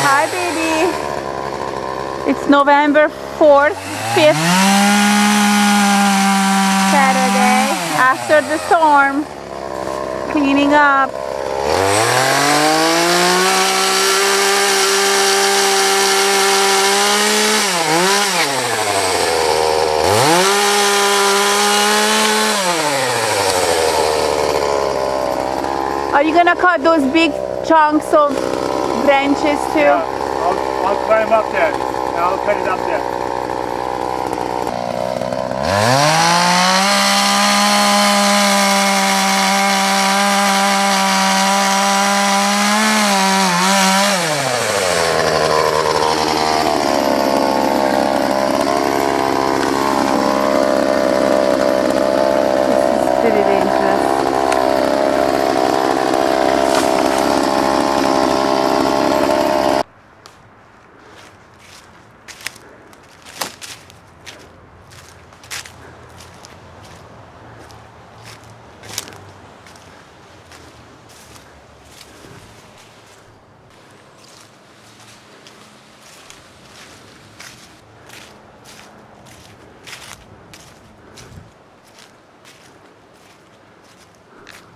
Hi, baby. It's November 4th, 5th, Saturday, after the storm, cleaning up. Are you gonna cut those big chunks of branches too? Yeah, I'll climb up there. I'll cut it up there.